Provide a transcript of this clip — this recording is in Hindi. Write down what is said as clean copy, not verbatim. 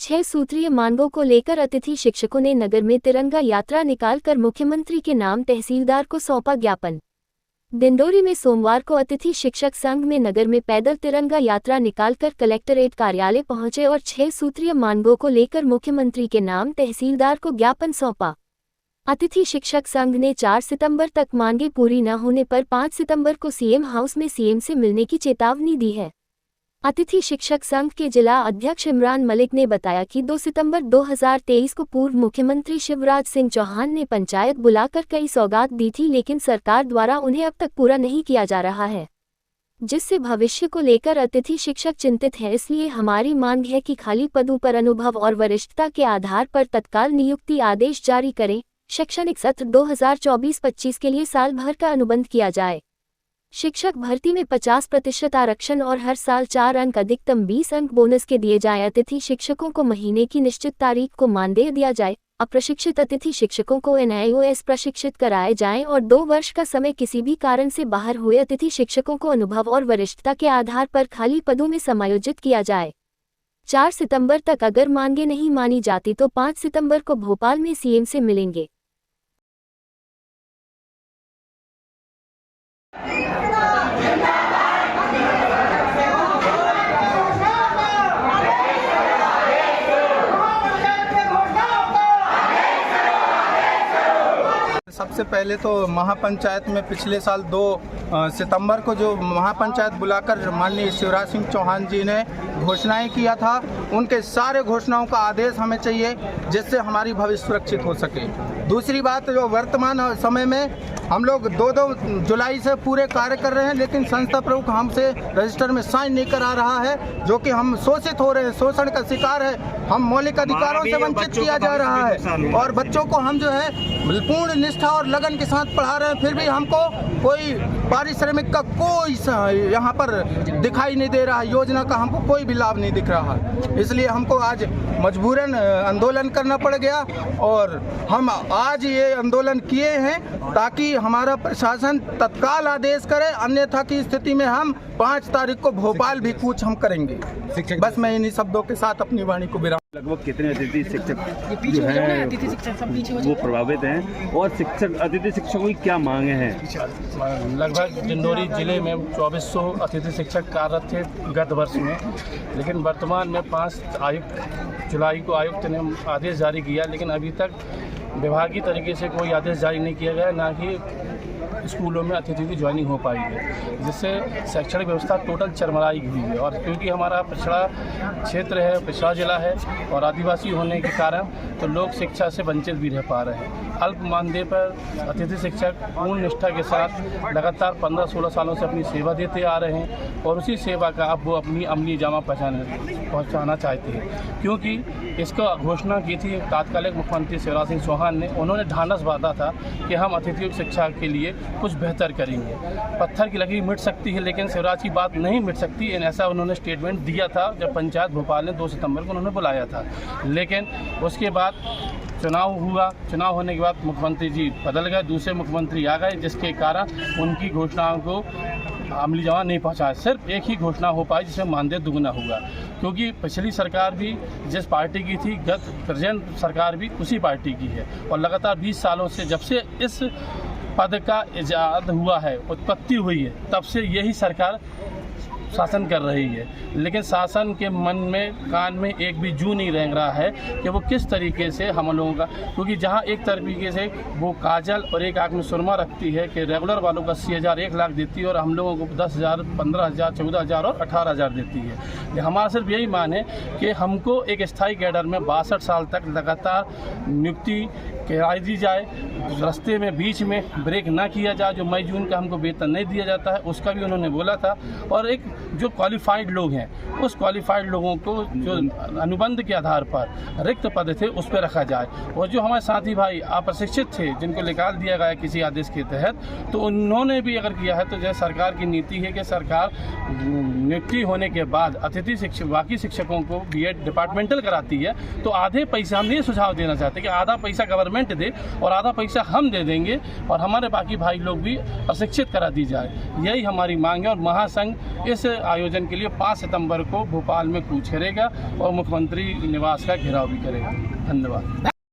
6 सूत्रीय मांगों को लेकर अतिथि शिक्षकों ने नगर में तिरंगा यात्रा निकालकर मुख्यमंत्री के नाम तहसीलदार को सौंपा ज्ञापन। डिंडोरी में सोमवार को अतिथि शिक्षक संघ में नगर में पैदल तिरंगा यात्रा निकालकर कलेक्टरेट कार्यालय पहुंचे और 6 सूत्रीय मांगों को लेकर मुख्यमंत्री के नाम तहसीलदार को ज्ञापन सौंपा। अतिथि शिक्षक संघ ने 4 सितंबर तक मांगे पूरी न होने पर 5 सितंबर को सीएम हाउस में सीएम से मिलने की चेतावनी दी है। अतिथि शिक्षक संघ के जिला अध्यक्ष इमरान मलिक ने बताया कि 2 सितंबर 2023 को पूर्व मुख्यमंत्री शिवराज सिंह चौहान ने पंचायत बुलाकर कई सौगात दी थी, लेकिन सरकार द्वारा उन्हें अब तक पूरा नहीं किया जा रहा है, जिससे भविष्य को लेकर अतिथि शिक्षक चिंतित हैं। इसलिए हमारी मांग है कि खाली पदों पर अनुभव और वरिष्ठता के आधार पर तत्काल नियुक्ति आदेश जारी करें। शैक्षणिक सत्र 2024-25 के लिए साल भर का अनुबंध किया जाए। शिक्षक भर्ती में 50% आरक्षण और हर साल 4 अंक अधिकतम 20 अंक बोनस के दिए जाएं। अतिथि शिक्षकों को महीने की निश्चित तारीख को मानदेय दिया जाए। अप्रशिक्षित अतिथि शिक्षकों को NIOS प्रशिक्षित कराए जाएं और 2 वर्ष का समय किसी भी कारण से बाहर हुए अतिथि शिक्षकों को अनुभव और वरिष्ठता के आधार पर खाली पदों में समायोजित किया जाए। 4 सितंबर तक अगर मांगे नहीं मानी जाती तो 5 सितंबर को भोपाल में सीएम से मिलेंगे। सबसे पहले तो महापंचायत में पिछले साल 2 सितंबर को जो महापंचायत बुलाकर माननीय शिवराज सिंह चौहान जी ने घोषणाएं किया था, उनके सारे घोषणाओं का आदेश हमें चाहिए, जिससे हमारी भविष्य सुरक्षित हो सके। दूसरी बात, जो वर्तमान समय में हम लोग 2 जुलाई से पूरे कार्य कर रहे हैं, लेकिन संस्था प्रमुख हमसे रजिस्टर में साइन नहीं करा रहा है, जो कि हम शोषित हो रहे हैं, शोषण का शिकार है, हम मौलिक अधिकारों से वंचित किया जा रहा है और बच्चों को हम जो है पूर्ण निष्ठा और लगन के साथ पढ़ा रहे हैं, फिर भी हमको कोई पारिश्रमिक का कोई यहाँ पर दिखाई नहीं दे रहा है, योजना का हमको कोई भी लाभ नहीं दिख रहा है। इसलिए हमको आज मजबूरन आंदोलन करना पड़ गया और हम आज ये आंदोलन किए हैं ताकि हमारा प्रशासन तत्काल आदेश करे, अन्यथा की स्थिति में हम 5 तारीख को भोपाल भी कूच हम करेंगे। बस मैं इन्हीं शब्दों के साथ अपनी वाणी को विराम। लगभग कितने अतिथि शिक्षक जो हैं वो प्रभावित हैं और अतिथि शिक्षकों की क्या मांगे हैं? लगभग डिंडोरी जिले में 2400 अतिथि शिक्षक कार्यरत थे गत वर्ष में, लेकिन वर्तमान में 5 जुलाई को आयुक्त ने आदेश जारी किया, लेकिन अभी तक विभागीय तरीके से कोई आदेश जारी नहीं किया गया, ना कि स्कूलों में अतिथि की ज्वाइनिंग हो पाई है, जिससे शैक्षणिक व्यवस्था टोटल चरमराई हुई है। और क्योंकि हमारा पिछड़ा क्षेत्र है, पिछड़ा जिला है और आदिवासी होने के कारण तो लोग शिक्षा से वंचित भी रह पा रहे हैं। अल्प मानदेय पर अतिथि शिक्षक पूर्ण निष्ठा के साथ लगातार 15-16 सालों से अपनी सेवा देते आ रहे हैं और उसी सेवा का अब वो अपनी अमली जामा पहुँचाना चाहते हैं, क्योंकि इसका घोषणा की थी तात्कालिक मुख्यमंत्री शिवराज सिंह चौहान ने। उन्होंने ढांढस बांधा था कि हम अतिथि शिक्षा के लिए कुछ बेहतर करेंगे। पत्थर की लकड़ी मिट सकती है, लेकिन शिवराज की बात नहीं मिट सकती, ऐसा उन्होंने स्टेटमेंट दिया था जब पंचायत भोपाल ने 2 सितंबर को उन्होंने बुलाया था। लेकिन उसके बाद चुनाव हुआ, चुनाव होने के बाद मुख्यमंत्री जी बदल गए, दूसरे मुख्यमंत्री आ गए, जिसके कारण उनकी घोषणाओं को अमली जमा नहीं पहुँचाया। सिर्फ एक ही घोषणा हो पाई जिसमें मानदेय दुगुना होगा, क्योंकि पिछली सरकार भी जिस पार्टी की थी, प्रेजेंट सरकार भी उसी पार्टी की है और लगातार 20 सालों से जब से इस पद का इजाद हुआ है, उत्पत्ति हुई है, तब से यही सरकार शासन कर रही है। लेकिन शासन के मन में, कान में एक भी जू नहीं रेंग रहा है कि वो किस तरीके से हम लोगों का, क्योंकि जहां एक तरीके से वो काजल और एक आंख में सुरमा रखती है कि रेगुलर वालों को 80,000 1 लाख देती है और हम लोगों को 10,000 15,000 14,000 और 18,000 देती है। हमारा सिर्फ यही मान है कि हमको एक स्थायी कैडर में 62 साल तक लगातार नियुक्ति कराई दी जाए, रास्ते में बीच में ब्रेक ना किया जाए। जो मई जून का हमको वेतन नहीं दिया जाता है उसका भी उन्होंने बोला था, और एक जो क्वालिफाइड लोग हैं उस क्वालिफाइड लोगों को जो अनुबंध के आधार पर रिक्त पद थे उस पर रखा जाए, और जो हमारे साथी भाई अप्रशिक्षित थे जिनको निकाल दिया गया किसी आदेश के तहत, तो उन्होंने भी अगर किया है तो जैसे सरकार की नीति है कि सरकार नियुक्ति होने के बाद अतिथि शिक्षक बाकी शिक्षकों को BEd डिपार्टमेंटल कराती है, तो आधे पैसा हम ये सुझाव देना चाहते हैं कि आधा पैसा गवर्नमेंट दे और आधा पैसा शिक्षा हम दे देंगे और हमारे बाकी भाई लोग भी प्रशिक्षित करा दी जाए, यही हमारी मांग है। और महासंघ इस आयोजन के लिए 5 सितंबर को भोपाल में कूच करेगा और मुख्यमंत्री निवास का घेराव भी करेगा। धन्यवाद।